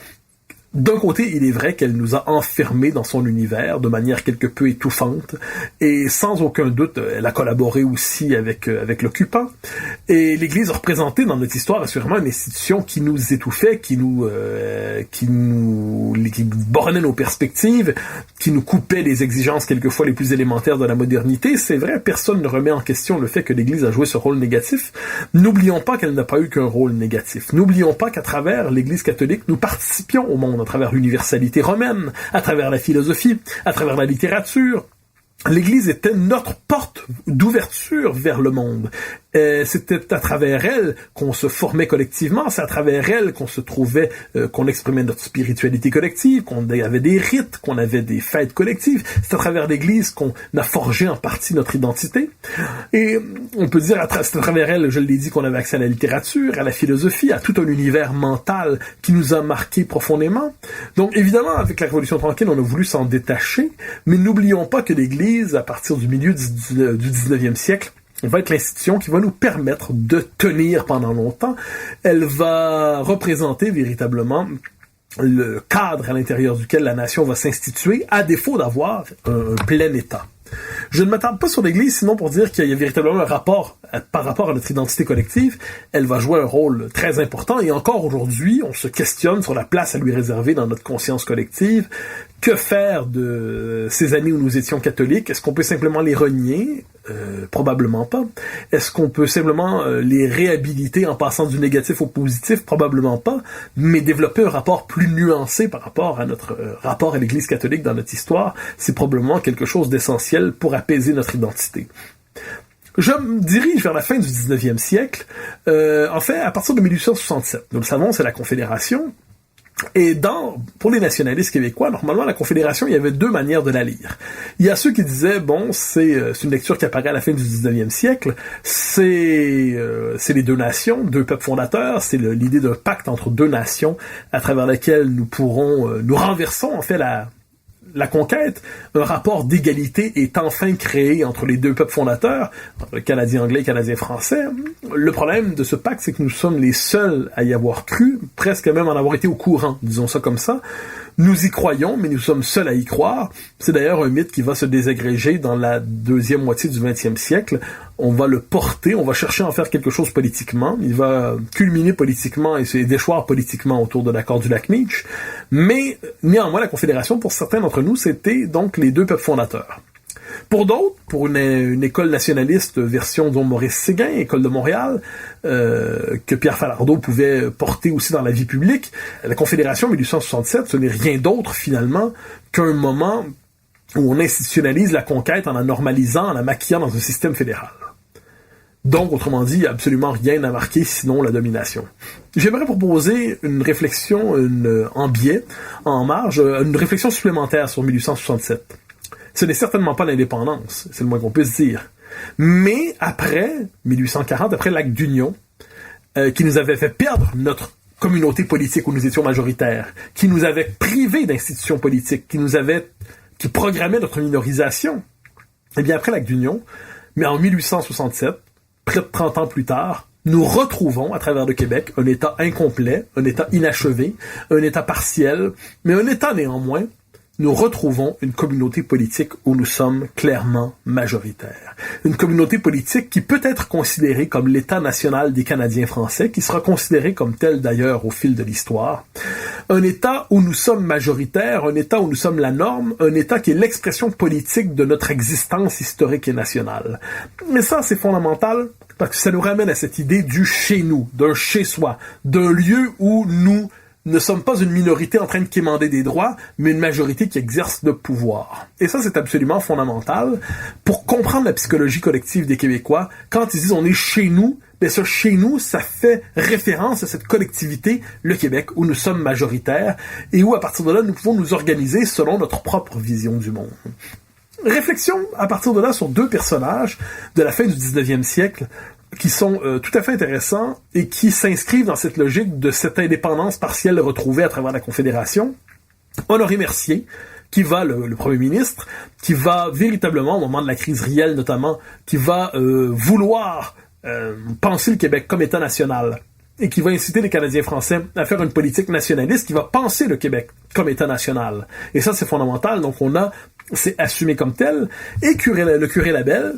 D'un côté, il est vrai qu'elle nous a enfermés dans son univers de manière quelque peu étouffante, et sans aucun doute, elle a collaboré aussi avec l'occupant. Et l'Église a représenté dans notre histoire assurément une institution qui nous étouffait, qui bornait nos perspectives, qui nous coupait les exigences quelquefois les plus élémentaires de la modernité. C'est vrai, personne ne remet en question le fait que l'Église a joué ce rôle négatif. N'oublions pas qu'elle n'a pas eu qu'un rôle négatif. N'oublions pas qu'à travers l'Église catholique, nous participions au monde, à travers l'universalité romaine, à travers la philosophie, à travers la littérature. L'Église était notre porte d'ouverture vers le monde. C'était à travers elle qu'on se formait collectivement, c'est à travers elle qu'on se trouvait, qu'on exprimait notre spiritualité collective, qu'on avait des rites, qu'on avait des fêtes collectives. C'est à travers l'Église qu'on a forgé en partie notre identité. Et on peut dire, c'est à travers elle, je l'ai dit, qu'on avait accès à la littérature, à la philosophie, à tout un univers mental qui nous a marqués profondément. Donc évidemment, avec la Révolution tranquille, on a voulu s'en détacher, mais n'oublions pas que l'Église, à partir du milieu du 19e siècle, va être l'institution qui va nous permettre de tenir pendant longtemps. Elle va représenter véritablement le cadre à l'intérieur duquel la nation va s'instituer, à défaut d'avoir un plein État. Je ne m'attarde pas sur l'Église, sinon pour dire qu'il y a véritablement un rapport, par rapport à notre identité collective, elle va jouer un rôle très important, et encore aujourd'hui, on se questionne sur la place à lui réserver dans notre conscience collective. Que faire de ces années où nous étions catholiques? Est-ce qu'on peut simplement les renier? Probablement pas. Est-ce qu'on peut simplement les réhabiliter en passant du négatif au positif? Probablement pas. Mais développer un rapport plus nuancé par rapport à notre rapport à l'Église catholique dans notre histoire, c'est probablement quelque chose d'essentiel pour apaiser notre identité. Je me dirige vers la fin du 19e siècle. En fait, à partir de 1867, nous le savons, c'est la Confédération. Et pour les nationalistes québécois, normalement, la Confédération, il y avait 2 manières de la lire. Il y a ceux qui disaient, bon, c'est une lecture qui apparaît à la fin du 19e siècle, c'est les 2 nations, 2 peuples fondateurs, c'est l'idée d'un pacte entre 2 nations à travers lequel nous renversons, en fait, la conquête. Un rapport d'égalité est enfin créé entre les 2 peuples fondateurs, le Canadien anglais et le Canadien français. Le problème de ce pacte, c'est que nous sommes les seuls à y avoir cru, presque même en avoir été au courant, disons ça comme ça. Nous y croyons, mais nous sommes seuls à y croire. C'est d'ailleurs un mythe qui va se désagréger dans la deuxième moitié du 20e siècle. On va le porter, on va chercher à en faire quelque chose politiquement. Il va culminer politiquement et se déchoir politiquement autour de l'accord du lac Meech. Mais néanmoins, la Confédération, pour certains d'entre nous, c'était donc les 2 peuples fondateurs. Pour d'autres, pour une école nationaliste version dont Maurice Séguin, École de Montréal, que Pierre Falardeau pouvait porter aussi dans la vie publique, la Confédération 1867, ce n'est rien d'autre finalement qu'un moment où on institutionnalise la conquête en la normalisant, en la maquillant dans un système fédéral. Donc, autrement dit, il n'y a absolument rien à marquer sinon la domination. J'aimerais proposer une réflexion en biais, en marge, une réflexion supplémentaire sur 1867. Ce n'est certainement pas l'indépendance, c'est le moins qu'on puisse dire. Mais après 1840, après l'acte d'union, qui nous avait fait perdre notre communauté politique où nous étions majoritaires, qui nous avait privés d'institutions politiques, qui programmait notre minorisation, eh bien après l'acte d'union, mais en 1867, près de 30 ans plus tard, nous retrouvons à travers le Québec un État incomplet, un État inachevé, un État partiel, mais un État néanmoins. Nous retrouvons une communauté politique où nous sommes clairement majoritaires. Une communauté politique qui peut être considérée comme l'État national des Canadiens français, qui sera considéré comme tel d'ailleurs au fil de l'histoire. Un État où nous sommes majoritaires, un État où nous sommes la norme, un État qui est l'expression politique de notre existence historique et nationale. Mais ça, c'est fondamental parce que ça nous ramène à cette idée du chez nous, d'un chez-soi, d'un lieu où nous ne sommes pas une minorité en train de quémander des droits, mais une majorité qui exerce le pouvoir. Et ça, c'est absolument fondamental pour comprendre la psychologie collective des Québécois. Quand ils disent « on est chez nous », ben ce chez nous, ça fait référence à cette collectivité, le Québec, où nous sommes majoritaires et où, à partir de là, nous pouvons nous organiser selon notre propre vision du monde. Réflexion, à partir de là, sur deux personnages de la fin du 19e siècle qui sont tout à fait intéressants et qui s'inscrivent dans cette logique de cette indépendance partielle retrouvée à travers la Confédération. Honoré Mercier, qui va, le premier ministre, qui va véritablement, au moment de la crise réelle notamment, qui va vouloir penser le Québec comme État national et qui va inciter les Canadiens français à faire une politique nationaliste qui va penser le Québec comme État national. Et ça, c'est fondamental. Donc, c'est assumé comme tel. Et le curé Labelle,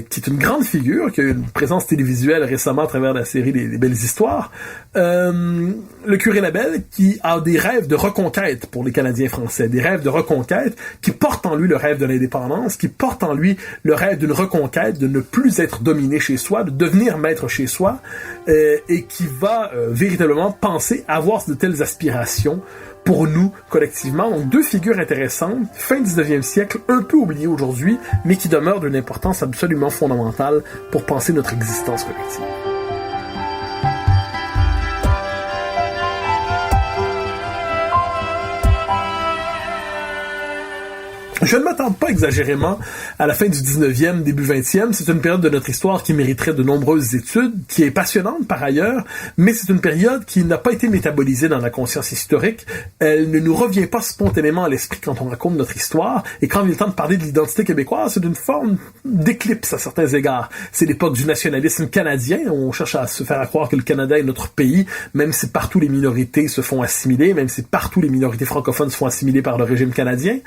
qui est une grande figure, qui a eu une présence télévisuelle récemment à travers la série des Belles Histoires, le curé Labelle qui a des rêves de reconquête pour les Canadiens français, des rêves de reconquête qui portent en lui le rêve de l'indépendance, qui portent en lui le rêve d'une reconquête, de ne plus être dominé chez soi, de devenir maître chez soi, et qui va véritablement penser avoir de telles aspirations pour nous, collectivement. Donc, deux figures intéressantes, fin 19e siècle, un peu oubliées aujourd'hui, mais qui demeurent d'une importance absolument fondamentale pour penser notre existence collective. Je ne m'attends pas exagérément à la fin du 19e, début 20e. C'est une période de notre histoire qui mériterait de nombreuses études, qui est passionnante par ailleurs, mais c'est une période qui n'a pas été métabolisée dans la conscience historique. Elle ne nous revient pas spontanément à l'esprit quand on raconte notre histoire, et quand il est le temps de parler de l'identité québécoise, c'est une forme d'éclipse à certains égards. C'est l'époque du nationalisme canadien, on cherche à se faire croire que le Canada est notre pays, même si partout les minorités se font assimiler, même si partout les minorités francophones se font assimiler par le régime canadien.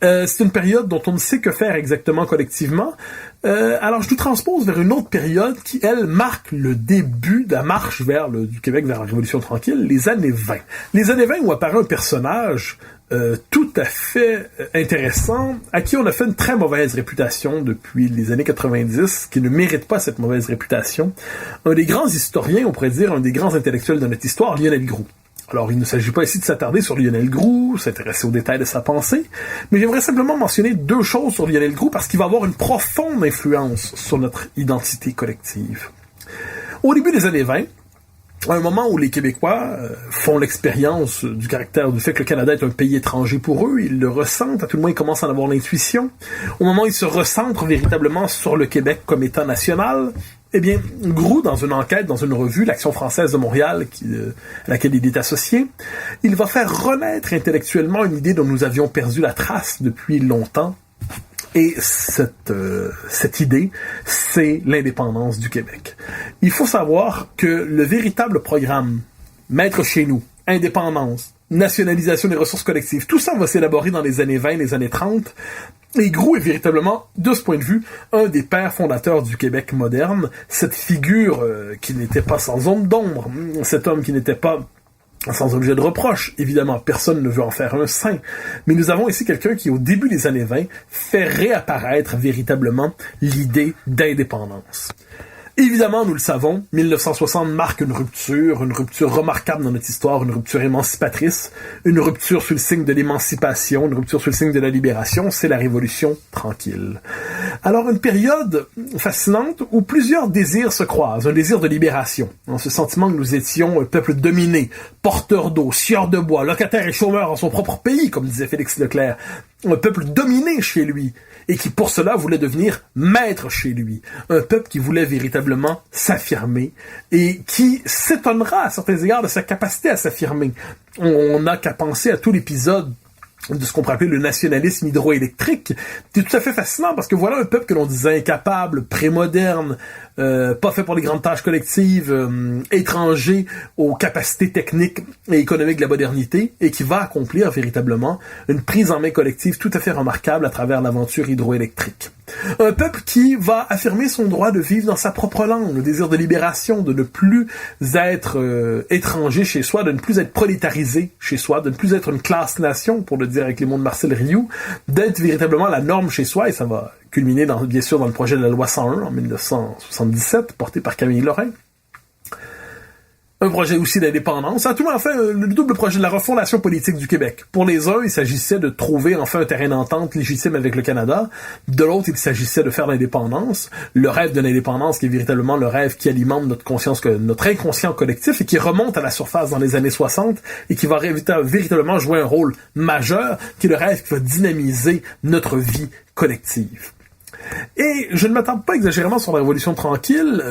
C'est une période dont on ne sait que faire exactement collectivement. Alors je nous transpose vers une autre période qui, elle, marque le début de la marche du Québec vers la Révolution tranquille, les années 20. Les années 20 où apparaît un personnage tout à fait intéressant, à qui on a fait une très mauvaise réputation depuis les années 90, qui ne mérite pas cette mauvaise réputation. Un des grands historiens, on pourrait dire un des grands intellectuels de notre histoire, Lionel Groulx. Alors, il ne s'agit pas ici de s'attarder sur Lionel Groulx, s'intéresser aux détails de sa pensée, mais j'aimerais simplement mentionner deux choses sur Lionel Groulx parce qu'il va avoir une profonde influence sur notre identité collective. Au début des années 20, à un moment où les Québécois font l'expérience du fait que le Canada est un pays étranger pour eux, ils le ressentent, à tout le moins ils commencent à en avoir l'intuition, au moment où ils se recentrent véritablement sur le Québec comme État national, eh bien, Groulx, dans une enquête, dans une revue, l'Action française de Montréal, à laquelle il est associé, il va faire renaître intellectuellement une idée dont nous avions perdu la trace depuis longtemps. Et cette idée, c'est l'indépendance du Québec. Il faut savoir que le véritable programme Maître chez nous, indépendance, nationalisation des ressources collectives, tout ça va s'élaborer dans les années 20, les années 30. Et Groulx est véritablement, de ce point de vue, un des pères fondateurs du Québec moderne. Cette figure qui n'était pas sans ombre d'ombre, cet homme qui n'était pas sans objet de reproche. Évidemment, personne ne veut en faire un saint. Mais nous avons ici quelqu'un qui, au début des années 20, fait réapparaître véritablement l'idée d'indépendance. Évidemment, nous le savons, 1960 marque une rupture remarquable dans notre histoire, une rupture émancipatrice, une rupture sous le signe de l'émancipation, une rupture sous le signe de la libération, c'est la Révolution tranquille. Alors, une période fascinante où plusieurs désirs se croisent, un désir de libération, dans ce sentiment que nous étions un peuple dominé, porteur d'eau, sieur de bois, locataire et chômeur en son propre pays, comme disait Félix Leclerc, un peuple dominé chez lui, et qui pour cela voulait devenir maître chez lui. Un peuple qui voulait véritablement s'affirmer et qui s'étonnera à certains égards de sa capacité à s'affirmer. On n'a qu'à penser à tout l'épisode de ce qu'on pourrait appeler le nationalisme hydroélectrique. C'est tout à fait fascinant parce que voilà un peuple que l'on disait incapable, prémoderne, pas fait pour les grandes tâches collectives, étranger aux capacités techniques et économiques de la modernité, et qui va accomplir véritablement une prise en main collective tout à fait remarquable à travers l'aventure hydroélectrique. Un peuple qui va affirmer son droit de vivre dans sa propre langue, le désir de libération, de ne plus être étranger chez soi, de ne plus être prolétarisé chez soi, de ne plus être une classe-nation, pour le dire avec les mots de Marcel Rioux, d'être véritablement la norme chez soi, et ça va culminer bien sûr dans le projet de la loi 101 en 1977, porté par Camille Lorrain. un projet aussi d'indépendance, tout le monde a fait le double projet de la refondation politique du Québec. Pour les uns, il s'agissait de trouver enfin un terrain d'entente légitime avec le Canada. De l'autre, il s'agissait de faire l'indépendance. Le rêve de l'indépendance qui est véritablement le rêve qui alimente notre conscience, notre inconscient collectif et qui remonte à la surface dans les années 60 et qui va véritablement jouer un rôle majeur, qui est le rêve qui va dynamiser notre vie collective. Et je ne m'attends pas exagérément sur la Révolution tranquille,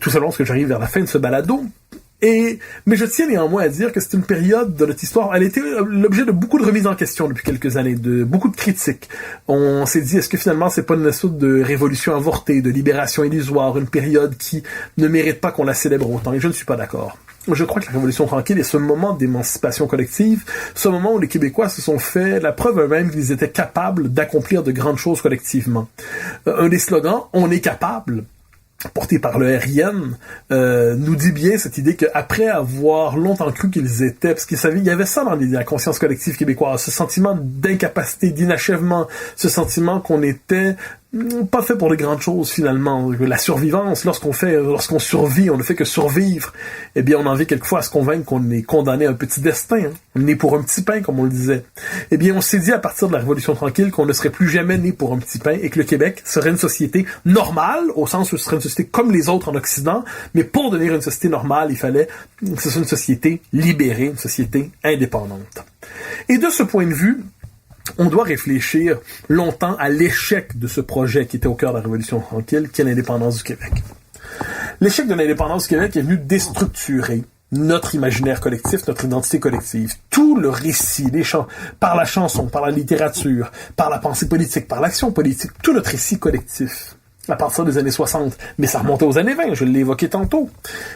tout simplement parce que j'arrive vers la fin de ce balado. Mais je tiens néanmoins à dire que c'est une période de notre histoire, elle a été l'objet de beaucoup de remises en question depuis quelques années, de beaucoup de critiques. On s'est dit, est-ce que finalement c'est pas une sorte de révolution avortée, de libération illusoire, une période qui ne mérite pas qu'on la célèbre autant? Et je ne suis pas d'accord. Je crois que la Révolution tranquille est ce moment d'émancipation collective, ce moment où les Québécois se sont fait la preuve eux-mêmes qu'ils étaient capables d'accomplir de grandes choses collectivement. Un des slogans, on est capable, porté par le RIN, nous dit bien cette idée qu'après avoir longtemps cru qu'ils étaient, parce qu'ils savaient, il y avait ça dans la conscience collective québécoise, ce sentiment d'incapacité, d'inachèvement, ce sentiment qu'on était pas fait pour de grandes choses finalement. La survivance, lorsqu'on survit, on ne fait que survivre, eh bien on en vient quelquefois à se convaincre qu'on est condamné à un petit destin, né pour un petit pain comme on le disait. Eh bien on s'est dit à partir de la Révolution tranquille qu'on ne serait plus jamais né pour un petit pain et que le Québec serait une société normale, au sens où ce serait une société comme les autres en Occident, mais pour devenir une société normale, il fallait que ce soit une société libérée, une société indépendante. Et de ce point de vue, on doit réfléchir longtemps à l'échec de ce projet qui était au cœur de la Révolution tranquille, qui est l'indépendance du Québec. L'échec de l'indépendance du Québec est venu déstructurer notre imaginaire collectif, notre identité collective. Tout le récit, par la chanson, par la littérature, par la pensée politique, par l'action politique, tout notre récit collectif, à partir des années 60, mais ça remontait aux années 20, je l'ai évoqué tantôt.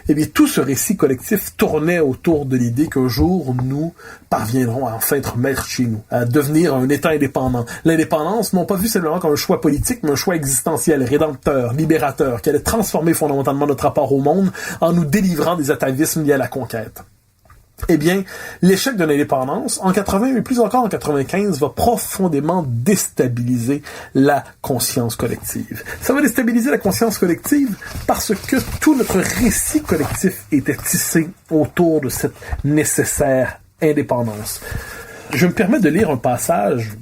Eh bien, tout ce récit collectif tournait autour de l'idée qu'un jour, nous parviendrons à enfin être maîtres chez nous, à devenir un État indépendant. L'indépendance, non pas vu simplement comme un choix politique, mais un choix existentiel, rédempteur, libérateur, qui allait transformer fondamentalement notre rapport au monde en nous délivrant des atavismes liés à la conquête. Eh bien, l'échec de l'indépendance, en 80, mais plus encore en 95, va profondément déstabiliser la conscience collective. Ça va déstabiliser la conscience collective parce que tout notre récit collectif était tissé autour de cette nécessaire indépendance. Je me permets de lire un passage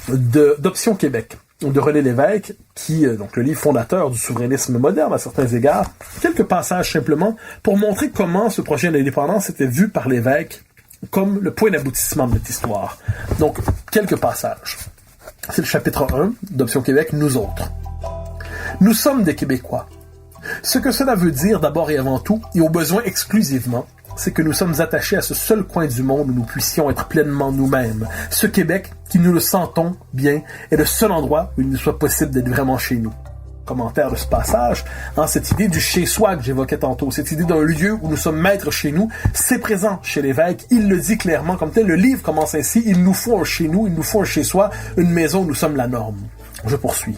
d'Option Québec, de René Lévesque, qui est donc le livre fondateur du souverainisme moderne à certains égards. Quelques passages simplement pour montrer comment ce projet d'indépendance était vu par Lévesque comme le point d'aboutissement de notre histoire. Donc, quelques passages. C'est le chapitre 1 d'Option Québec, Nous autres. Nous sommes des Québécois. Ce que cela veut dire d'abord et avant tout, et au besoin exclusivement, c'est que nous sommes attachés à ce seul coin du monde où nous puissions être pleinement nous-mêmes. Ce Québec, qui nous le sentons bien, est le seul endroit où il nous soit possible d'être vraiment chez nous. Commentaire de ce passage, cette idée du chez-soi que j'évoquais tantôt, cette idée d'un lieu où nous sommes maîtres chez nous, c'est présent chez Lévesque, il le dit clairement comme tel, le livre commence ainsi, il nous faut un chez nous, il nous faut un chez-soi, une maison où nous sommes la norme. Je poursuis.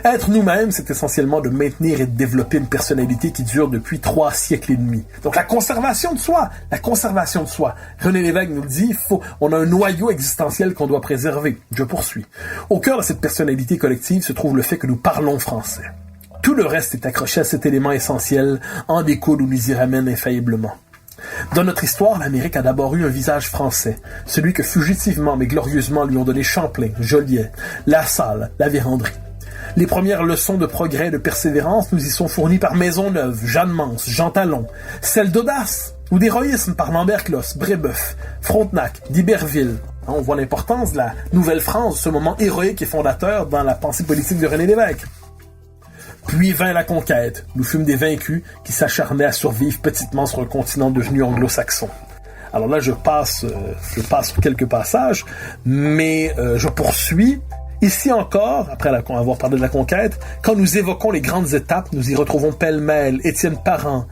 Être nous-mêmes, c'est essentiellement de maintenir et de développer une personnalité qui dure depuis 3 siècles et demi. Donc la conservation de soi. René Lévesque nous le dit, on a un noyau existentiel qu'on doit préserver. Je poursuis. Au cœur de cette personnalité collective se trouve le fait que nous parlons français. Tout le reste est accroché à cet élément essentiel, en découle ou nous y ramène infailliblement. Dans notre histoire, l'Amérique a d'abord eu un visage français, celui que fugitivement mais glorieusement lui ont donné Champlain, Joliet, La Salle, La Vérendrye. Les premières leçons de progrès et de persévérance nous y sont fournies par Maisonneuve, Jeanne Mance, Jean Talon. Celles d'audace ou d'héroïsme par Lambert Closse, Brébeuf, Frontenac, d'Iberville. On voit l'importance de la Nouvelle-France, ce moment héroïque et fondateur dans la pensée politique de René Lévesque. Puis vint la conquête. Nous fûmes des vaincus qui s'acharnaient à survivre petitement sur un continent devenu anglo-saxon. Alors là, je passe sur quelques passages, mais je poursuis. Ici encore, après avoir parlé de la conquête, quand nous évoquons les grandes étapes, nous y retrouvons pêle-mêle Étienne Parent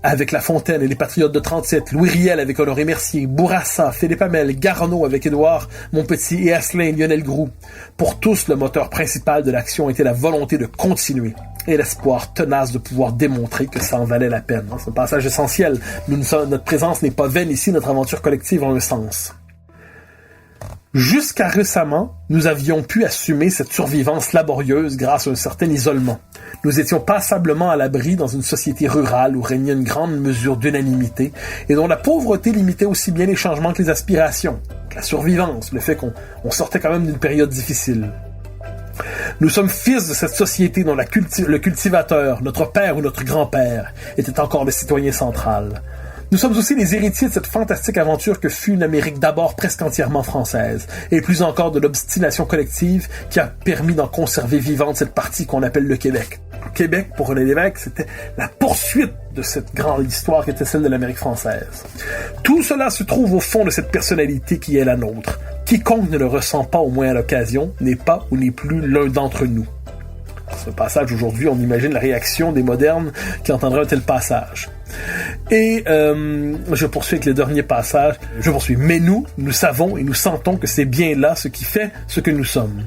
avec La Fontaine et les Patriotes de 37, Louis Riel avec Honoré Mercier, Bourassa, Philippe Hamel, Garneau avec Édouard Montpetit et Asselin, Lionel Groux. Pour tous, le moteur principal de l'action était la volonté de continuer et l'espoir tenace de pouvoir démontrer que ça en valait la peine. C'est un passage essentiel. Notre présence n'est pas vaine ici, notre aventure collective a un sens. Jusqu'à récemment, nous avions pu assumer cette survivance laborieuse grâce à un certain isolement. Nous étions passablement à l'abri dans une société rurale où régnait une grande mesure d'unanimité et dont la pauvreté limitait aussi bien les changements que les aspirations. La survivance, le fait qu'on sortait quand même d'une période difficile. Nous sommes fils de cette société dont le cultivateur, notre père ou notre grand-père, était encore le citoyen central. Nous sommes aussi les héritiers de cette fantastique aventure que fut une Amérique d'abord presque entièrement française, et plus encore de l'obstination collective qui a permis d'en conserver vivante cette partie qu'on appelle le Québec. Québec, pour René Lévesque, c'était la poursuite de cette grande histoire qui était celle de l'Amérique française. Tout cela se trouve au fond de cette personnalité qui est la nôtre. Quiconque ne le ressent pas au moins à l'occasion n'est pas ou n'est plus l'un d'entre nous. Ce passage aujourd'hui, on imagine la réaction des modernes qui entendraient un tel passage. Et je poursuis avec le dernier passage. Mais nous savons et nous sentons que c'est bien là ce qui fait ce que nous sommes.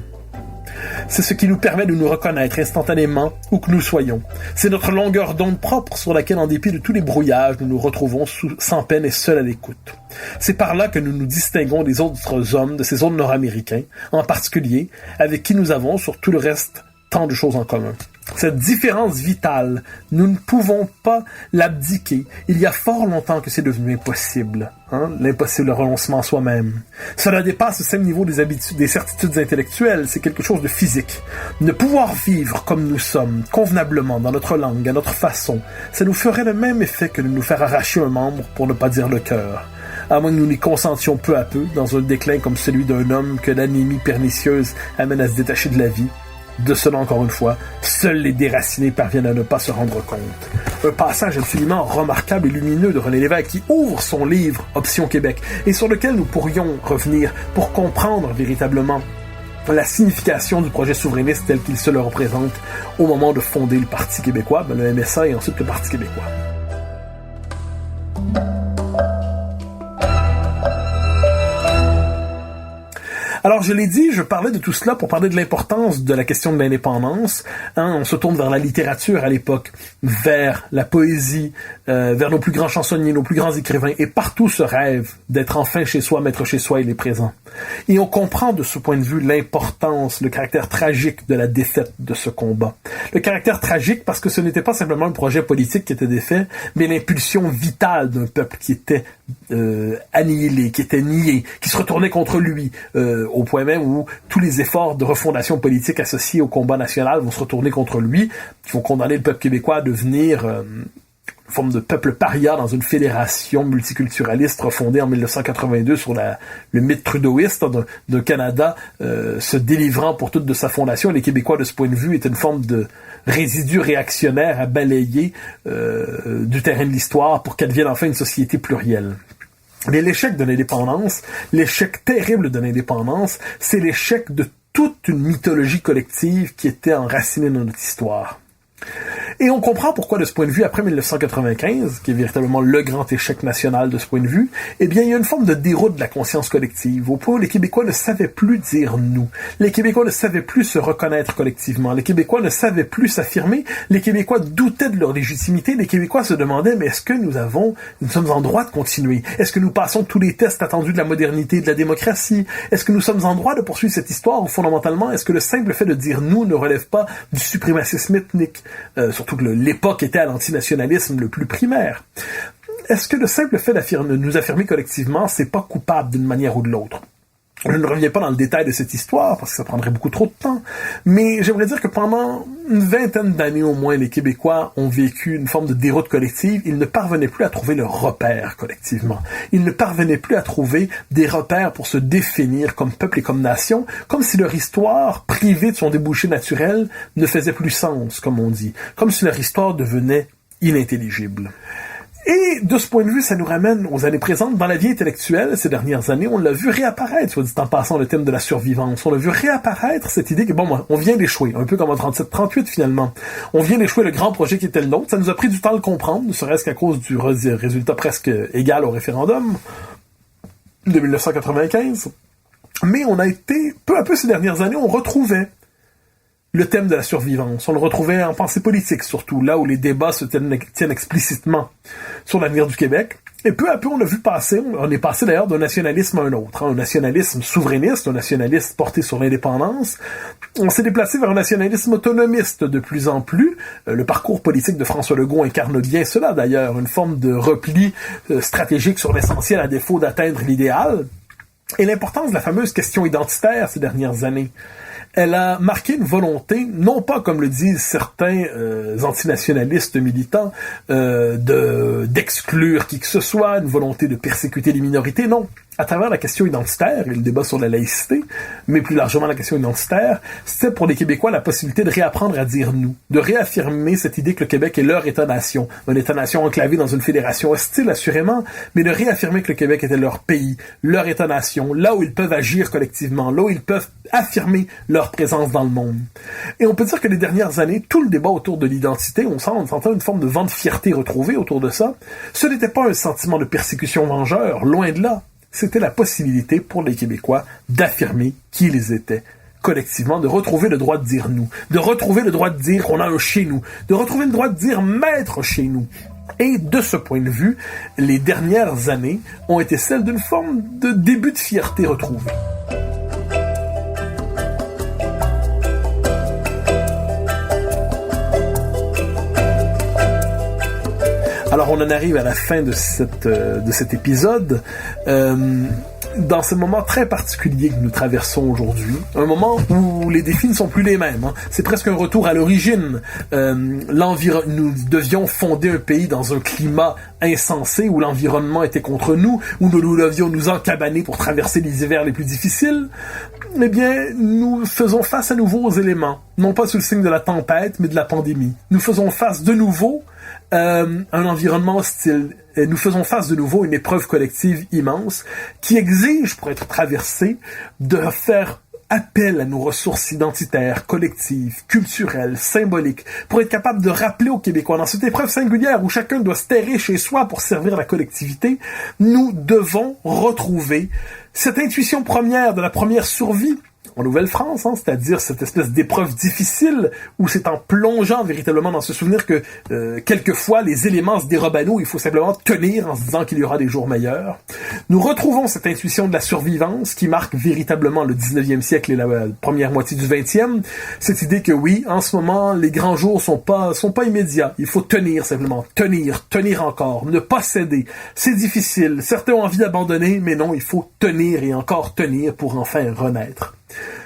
C'est ce qui nous permet de nous reconnaître instantanément où que nous soyons. C'est notre longueur d'onde propre sur laquelle, en dépit de tous les brouillages, nous nous retrouvons sans peine et seuls à l'écoute. C'est par là que nous nous distinguons des autres hommes de ces autres Nord-Américains, en particulier, avec qui nous avons, sur tout le reste, tant de choses en commun. Cette différence vitale, nous ne pouvons pas l'abdiquer. Il y a fort longtemps que c'est devenu impossible. L'impossible renoncement à soi-même. Cela dépasse le simple niveau des certitudes intellectuelles. C'est quelque chose de physique. Ne pouvoir vivre comme nous sommes, convenablement, dans notre langue, à notre façon, ça nous ferait le même effet que de nous faire arracher un membre, pour ne pas dire le cœur. À moins que nous n'y consentions peu à peu, dans un déclin comme celui d'un homme que l'anémie pernicieuse amène à se détacher de la vie. De cela, encore une fois, seuls les déracinés parviennent à ne pas se rendre compte. Un passage absolument remarquable et lumineux de René Lévesque qui ouvre son livre « Option Québec » et sur lequel nous pourrions revenir pour comprendre véritablement la signification du projet souverainiste tel qu'il se le représente au moment de fonder le Parti québécois, le MSA et ensuite le Parti québécois. Alors, je l'ai dit, je parlais de tout cela pour parler de l'importance de la question de l'indépendance. On se tourne vers la littérature à l'époque, vers la poésie, vers nos plus grands chansonniers, nos plus grands écrivains, et partout ce rêve d'être enfin chez soi, maître chez soi, il est présent. Et on comprend de ce point de vue l'importance, le caractère tragique de la défaite de ce combat. Le caractère tragique parce que ce n'était pas simplement un projet politique qui était défait, mais l'impulsion vitale d'un peuple qui était annihilé, qui était nié, qui se retournait contre lui, au point même où tous les efforts de refondation politique associés au combat national vont se retourner contre lui, qui vont condamner le peuple québécois à devenir une forme de peuple paria dans une fédération multiculturaliste refondée en 1982 sur le mythe trudeauiste d'un Canada se délivrant pour toute de sa fondation. Les Québécois, de ce point de vue, étaient une forme de résidu réactionnaire à balayer du terrain de l'histoire pour qu'advienne enfin une société plurielle. Mais l'échec de l'indépendance, l'échec terrible de l'indépendance, c'est l'échec de toute une mythologie collective qui était enracinée dans notre histoire. Et on comprend pourquoi, de ce point de vue, après 1995, qui est véritablement le grand échec national de ce point de vue, eh bien, il y a une forme de déroute de la conscience collective, au point où les Québécois ne savaient plus dire « nous ». Les Québécois ne savaient plus se reconnaître collectivement. Les Québécois ne savaient plus s'affirmer. Les Québécois doutaient de leur légitimité. Les Québécois se demandaient « mais est-ce que nous sommes en droit de continuer? Est-ce que nous passons tous les tests attendus de la modernité et de la démocratie? Est-ce que nous sommes en droit de poursuivre cette histoire ou fondamentalement, est-ce que le simple fait de dire « nous » ne relève pas du suprémacisme ethnique? Surtout que l'époque était à l'antinationalisme le plus primaire. Est-ce que le simple fait de nous affirmer collectivement, c'est pas coupable d'une manière ou de l'autre? Je ne reviens pas dans le détail de cette histoire, parce que ça prendrait beaucoup trop de temps, mais j'aimerais dire que pendant une vingtaine d'années au moins, les Québécois ont vécu une forme de déroute collective. Ils ne parvenaient plus à trouver leur repère collectivement. Ils ne parvenaient plus à trouver des repères pour se définir comme peuple et comme nation, comme si leur histoire, privée de son débouché naturel, ne faisait plus sens, comme on dit, comme si leur histoire devenait inintelligible. Et de ce point de vue, ça nous ramène aux années présentes. Dans la vie intellectuelle, ces dernières années, on l'a vu réapparaître, soit dit en passant, le thème de la survivance. On l'a vu réapparaître cette idée que, on vient d'échouer, un peu comme en 37-38 finalement. On vient d'échouer le grand projet qui était le nôtre. Ça nous a pris du temps à le comprendre, ne serait-ce qu'à cause du résultat presque égal au référendum de 1995. Mais on a été, peu à peu ces dernières années, on retrouvait Le thème de la survivance, on le retrouvait en pensée politique, surtout là où les débats se tiennent explicitement sur l'avenir du Québec. Et peu à peu, on a vu passer, on est passé d'ailleurs d'un nationalisme à un autre, un nationalisme souverainiste, un nationalisme porté sur l'indépendance. On s'est déplacé vers un nationalisme autonomiste de plus en plus. Le parcours politique de François Legault incarne bien cela d'ailleurs, une forme de repli stratégique sur l'essentiel à défaut d'atteindre l'idéal. Et l'importance de la fameuse question identitaire ces dernières années. Elle a marqué une volonté, non pas comme le disent certains antinationalistes militants, d'exclure qui que ce soit, une volonté de persécuter les minorités, non. À travers la question identitaire et le débat sur la laïcité, mais plus largement la question identitaire, c'était pour les Québécois la possibilité de réapprendre à dire nous, de réaffirmer cette idée que le Québec est leur État-nation, un État-nation enclavé dans une fédération hostile assurément, mais de réaffirmer que le Québec était leur pays, leur État-nation, là où ils peuvent agir collectivement, là où ils peuvent affirmer leur présence dans le monde. Et on peut dire que les dernières années, tout le débat autour de l'identité, on sentait une forme de vent de fierté retrouvée autour de ça. Ce n'était pas un sentiment de persécution vengeur, loin de là. C'était la possibilité pour les Québécois d'affirmer qui ils étaient collectivement, de retrouver le droit de dire nous, de retrouver le droit de dire qu'on a un chez nous, de retrouver le droit de dire maître chez nous. Et de ce point de vue, les dernières années ont été celles d'une forme de début de fierté retrouvée. Alors on en arrive à la fin de cet épisode, dans ce moment très particulier que nous traversons aujourd'hui, un moment où les défis ne sont plus les mêmes. Hein. C'est presque un retour à l'origine. Nous devions fonder un pays dans un climat insensé où l'environnement était contre nous, où nous devions nous encabaner pour traverser les hivers les plus difficiles. Eh bien, nous faisons face à nouveau aux éléments, non pas sous le signe de la tempête, mais de la pandémie. Nous faisons face de nouveau un environnement hostile. Et nous faisons face de nouveau à une épreuve collective immense qui exige, pour être traversée, de faire appel à nos ressources identitaires, collectives, culturelles, symboliques, pour être capable de rappeler aux Québécois, dans cette épreuve singulière où chacun doit se terrer chez soi pour servir la collectivité, nous devons retrouver cette intuition première de la première survie en Nouvelle-France, c'est-à-dire cette espèce d'épreuve difficile où c'est en plongeant véritablement dans ce souvenir que quelquefois les éléments se dérobent à nous, il faut simplement tenir en se disant qu'il y aura des jours meilleurs. Nous retrouvons cette intuition de la survivance qui marque véritablement le 19e siècle et la première moitié du 20e, cette idée que oui, en ce moment, les grands jours sont pas immédiats, il faut tenir simplement, tenir encore, ne pas céder. C'est difficile, certains ont envie d'abandonner, mais non, il faut tenir et encore tenir pour enfin renaître.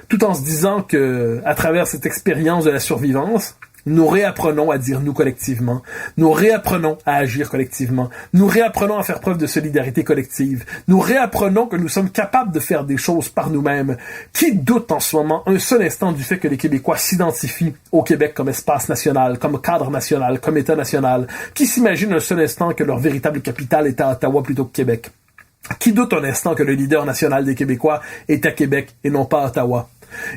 Tout en se disant que, à travers cette expérience de la survivance, nous réapprenons à dire nous collectivement, nous réapprenons à agir collectivement, nous réapprenons à faire preuve de solidarité collective, nous réapprenons que nous sommes capables de faire des choses par nous-mêmes. Qui doute en ce moment un seul instant du fait que les Québécois s'identifient au Québec comme espace national, comme cadre national, comme État national? Qui s'imagine un seul instant que leur véritable capitale est à Ottawa plutôt que Québec? Qui doute un instant que le leader national des Québécois est à Québec et non pas à Ottawa?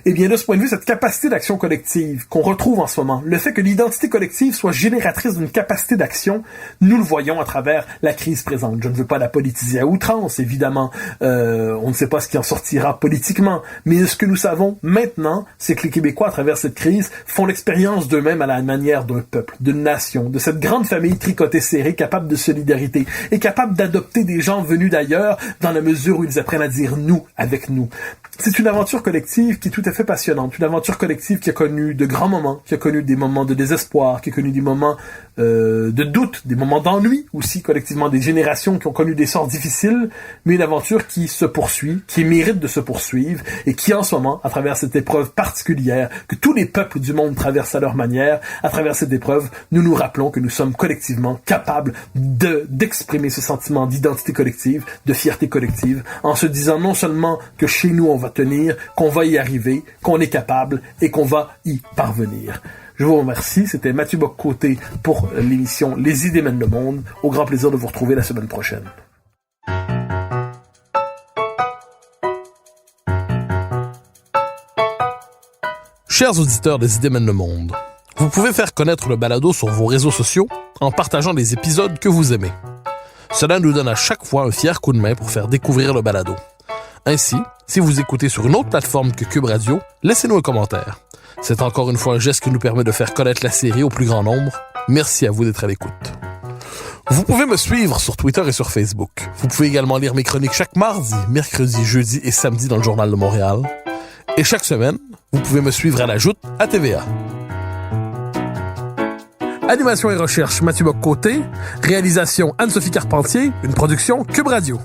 Eh bien, de ce point de vue, cette capacité d'action collective qu'on retrouve en ce moment, le fait que l'identité collective soit génératrice d'une capacité d'action, nous le voyons à travers la crise présente. Je ne veux pas la politiser à outrance, évidemment. On ne sait pas ce qui en sortira politiquement. Mais ce que nous savons maintenant, c'est que les Québécois, à travers cette crise, font l'expérience d'eux-mêmes à la manière d'un peuple, d'une nation, de cette grande famille tricotée serrée, capable de solidarité et capable d'adopter des gens venus d'ailleurs dans la mesure où ils apprennent à dire « nous » avec nous. C'est une aventure collective qui est tout à fait passionnante, une aventure collective qui a connu de grands moments, qui a connu des moments de désespoir, qui a connu des moments de doute, des moments d'ennui aussi collectivement, des générations qui ont connu des sorts difficiles, mais une aventure qui se poursuit, qui mérite de se poursuivre et qui en ce moment, à travers cette épreuve particulière que tous les peuples du monde traversent à leur manière, à travers cette épreuve, nous nous rappelons que nous sommes collectivement capables d'exprimer ce sentiment d'identité collective, de fierté collective, en se disant non seulement que chez nous on va tenir, qu'on va y arriver, qu'on est capable et qu'on va y parvenir. Je vous remercie, c'était Mathieu Bock-Côté pour l'émission Les idées mènent le monde. Au grand plaisir de vous retrouver la semaine prochaine. Chers auditeurs des idées mènent le monde, vous pouvez faire connaître le balado sur vos réseaux sociaux en partageant les épisodes que vous aimez. Cela nous donne à chaque fois un fier coup de main pour faire découvrir le balado. Ainsi, si vous écoutez sur une autre plateforme que Cube Radio, laissez-nous un commentaire. C'est encore une fois un geste qui nous permet de faire connaître la série au plus grand nombre. Merci à vous d'être à l'écoute. Vous pouvez me suivre sur Twitter et sur Facebook. Vous pouvez également lire mes chroniques chaque mardi, mercredi, jeudi et samedi dans le Journal de Montréal. Et chaque semaine, vous pouvez me suivre à la Joute à TVA. Animation et recherche, Mathieu Bock-Côté. Réalisation, Anne-Sophie Carpentier. Une production Cube Radio.